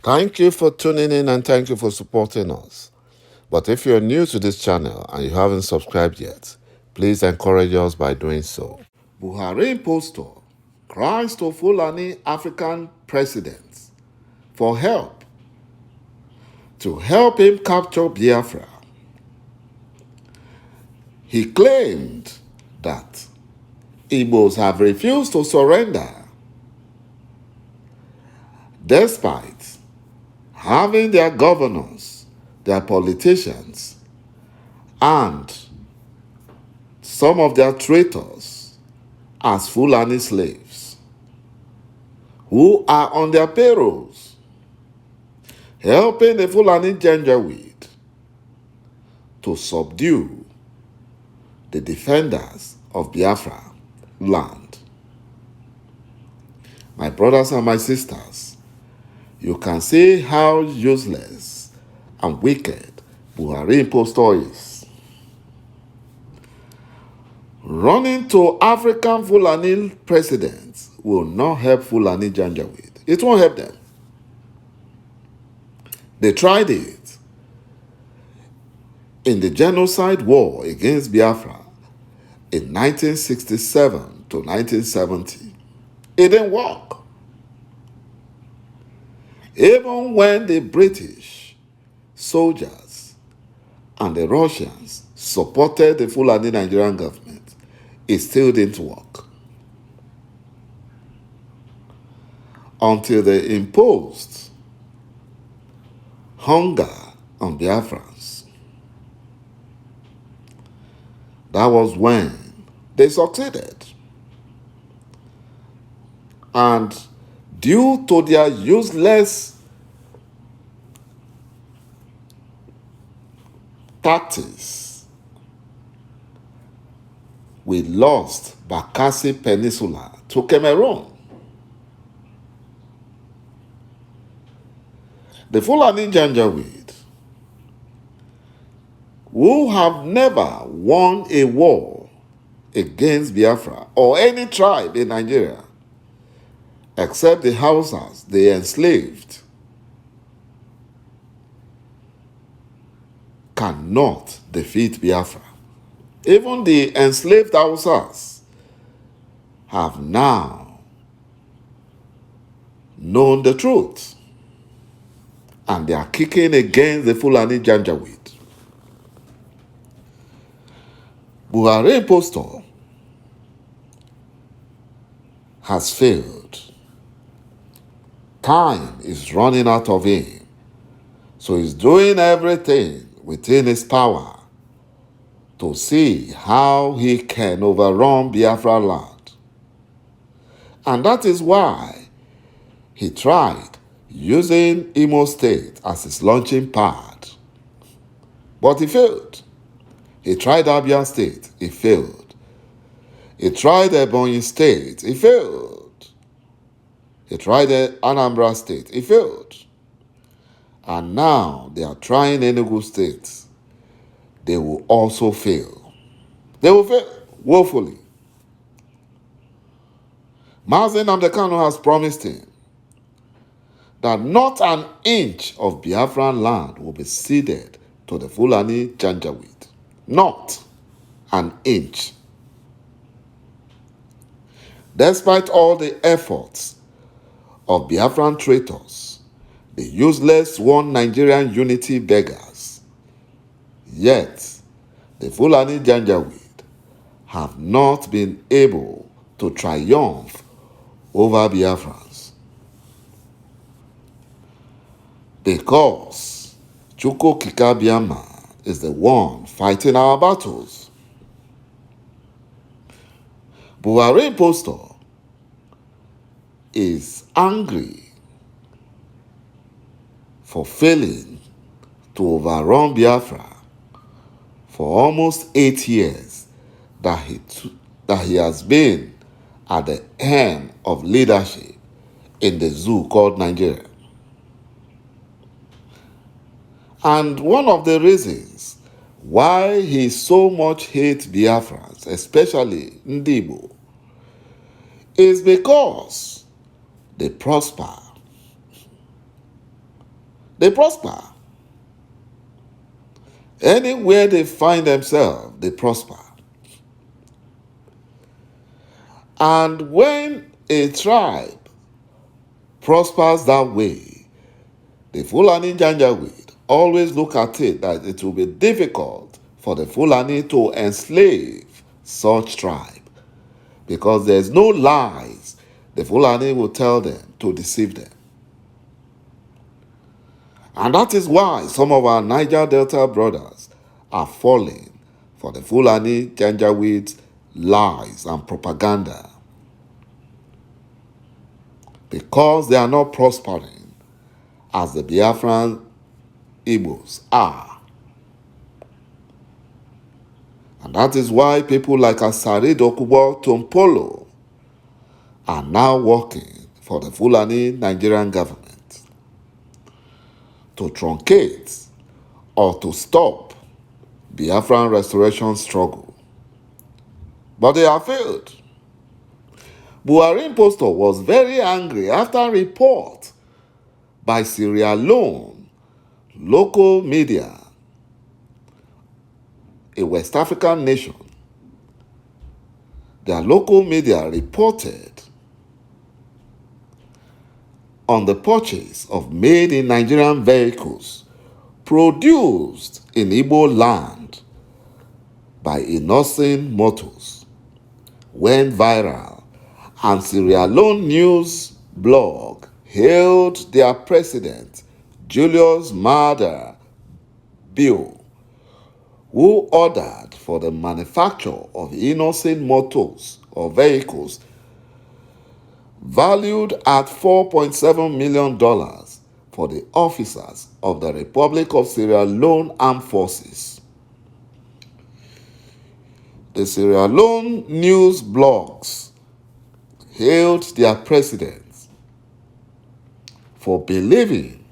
Thank you for tuning in and thank you for supporting us. But if you're new to this channel and you haven't subscribed yet, please encourage us by doing so. Buhari impostor cries to Fulani African presidents for help to help him capture Biafra. He claimed that Igbos have refused to surrender despite having their governors, their politicians, and some of their traitors as Fulani slaves who are on their payrolls, helping the Fulani Janjaweed to subdue the defenders of Biafra land. My brothers and my sisters, you can see how useless and wicked Buhari impostor is. Running to African Fulani presidents will not help Fulani Janjaweed. It won't help them. They tried it in the genocide war against Biafra in 1967 to 1970. It didn't work. Even when the British soldiers and the Russians supported the Fulani Nigerian government, it still didn't work. Until they imposed hunger on Biafrans. That was when they succeeded. And due to their useless tactics, we lost Bakassi Peninsula to Cameroon. The Fulani Janjaweed, who have never won a war against Biafra or any tribe in Nigeria, except the Hausas they enslaved, cannot defeat Biafra. Even the enslaved Hausas have now known the truth, and they are kicking against the Fulani Janjaweed. Buhari impostor has failed. Time is running out of him, so he's doing everything within his power to see how he can overrun Biafra land. And that is why he tried using Imo State as his launching pad. But he failed. He tried Abia State, he failed. He tried Ebonyi State, he failed. He tried Anambra State, he failed. And now they are trying Enugu State. They will also fail. They will fail woefully. Mazi Nnamdi Kanu has promised him that not an inch of Biafran land will be ceded to the Fulani Janjaweed. Not an inch. Despite all the efforts of Biafran traitors, the useless one Nigerian unity beggars, yet the Fulani Janjaweed have not been able to triumph over Biafrans. Because 噚ukwu is the one fighting our battles. Buhari impostor is angry for failing to overrun Biafra for almost 8 years that he has been at the helm of leadership in the zoo called Nigeria. And one of the reasons why he so much hates Biafrans, especially Ndibo, is because they prosper they prosper. Anywhere they find themselves, they prosper. And when a tribe prospers that way, the Fulani Janjaweed always look at it that it will be difficult for the Fulani to enslave such tribe, because there's no lies the Fulani will tell them to deceive them. And that is why some of our Niger Delta brothers are falling for the Fulani Janjaweed's lies and propaganda, because they are not prospering as the Biafran Igbos are. And that is why people like Asari Dokubo Tompolo are now working for the Fulani Nigerian government to truncate or to stop Biafran restoration struggle. But they have failed. Buhari impostor was very angry after a report by Sierra Leone local media, a West African nation. Their local media reported on the purchase of made-in-Nigerian vehicles produced in Igbo land by Innocent Motors went viral, and Sierra Leone News blog hailed their president, Julius Maada Bio, who ordered for the manufacture of Innocent Motors or vehicles valued at $4.7 million for the officers of the Republic of Sierra Leone Armed Forces. The Sierra Leone news blogs hailed their president for believing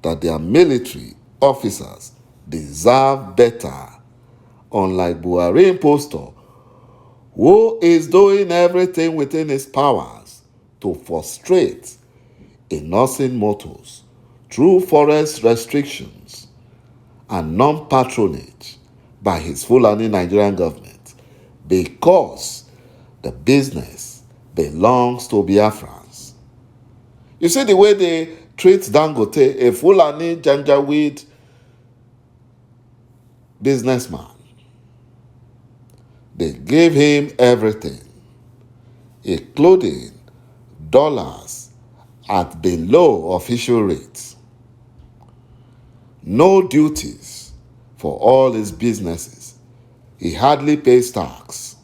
that their military officers deserve better, unlike Buhari impostor, who is doing everything within his powers to frustrate Innocent Motors through forest restrictions and non-patronage by his Fulani Nigerian government, because the business belongs to Biafrans. You see the way they treat Dangote, a Fulani Janjaweed businessman. They gave him everything, including dollars at below official rates. No duties for all his businesses. He hardly pays tax.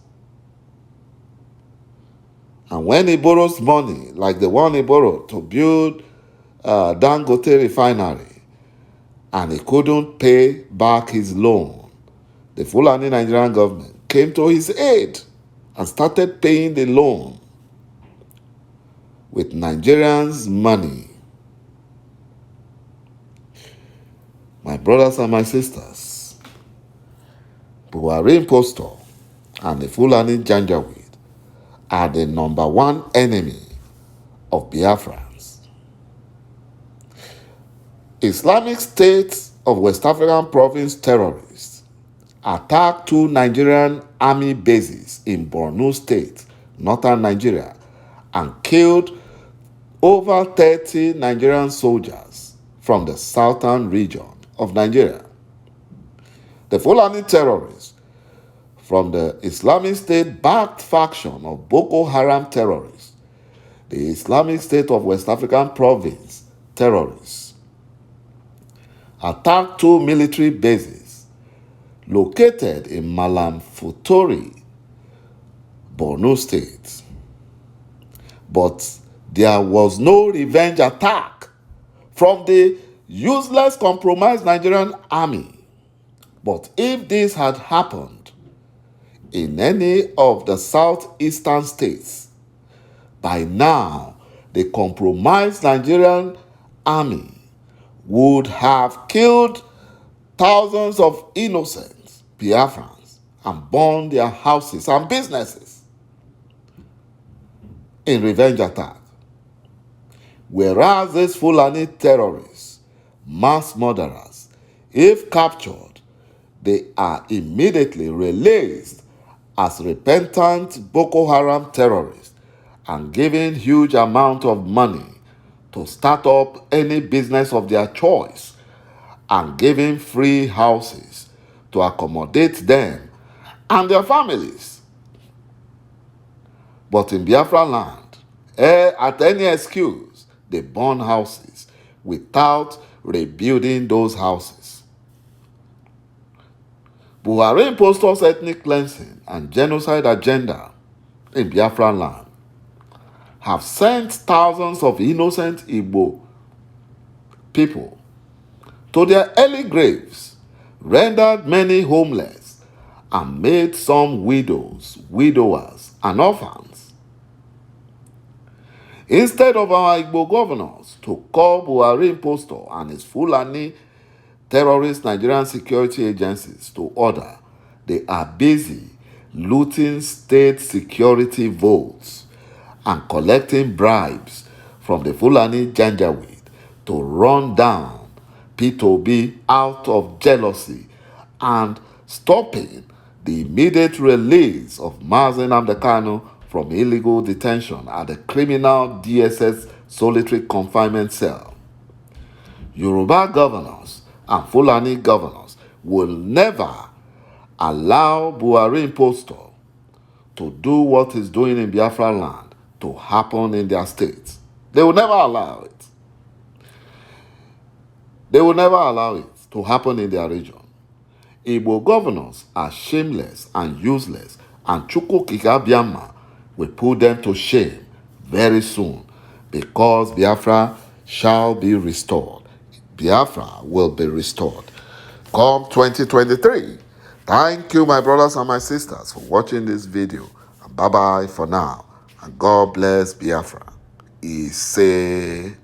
And when he borrows money, like the one he borrowed to build Dangote refinery, and he couldn't pay back his loan, the Fulani Nigerian government came to his aid and started paying the loan with Nigerians' money. My brothers and my sisters, Buhari impostor and the Fulani Janjaweed are the number one enemy of Biafrans. Islamic State of West African Province terrorists attacked 2 Nigerian army bases in Borno State, northern Nigeria, and killed over 30 Nigerian soldiers from the southern region of Nigeria. The Fulani terrorists from the Islamic State-backed faction of Boko Haram terrorists, the Islamic State of West African Province terrorists, attacked 2 military bases located in Malam Futori, Borno State. But there was no revenge attack from the useless, compromised Nigerian army. But if this had happened in any of the southeastern states, by now the compromised Nigerian army would have killed thousands of innocent Biafrans and burned their houses and businesses in revenge attack. Whereas these Fulani terrorists mass murderers. If captured, they are immediately released as repentant Boko Haram terrorists and given huge amount of money to start up any business of their choice and given free houses to accommodate them and their families. But in Biafra land, at any excuse, they burn houses without rebuilding those houses. Buhari impostors ethnic cleansing and genocide agenda in Biafra land have sent thousands of innocent Igbo people to their early graves, rendered many homeless, and made some widows, widowers, and orphans. Instead of our Igbo governors to call Buhari impostor and his Fulani terrorist Nigerian security agencies to order, they are busy looting state security votes and collecting bribes from the Fulani Janjaweed to run down P2B out of jealousy and stopping the immediate release of Mazi Nnamdi Kanu from illegal detention at the criminal DSS solitary confinement cell. Yoruba governors and Fulani governors will never allow Buhari impostor to do what he's doing in Biafra land to happen in their states. They will never allow it. They will never allow it to happen in their region. Igbo governors are shameless and useless, and ÇฉุkwuokikeAbiama will put them to shame very soon, because Biafra shall be restored. Biafra will be restored. Come 2023. Thank you, my brothers and my sisters, for watching this video. Bye-bye for now. And God bless Biafra. Ise.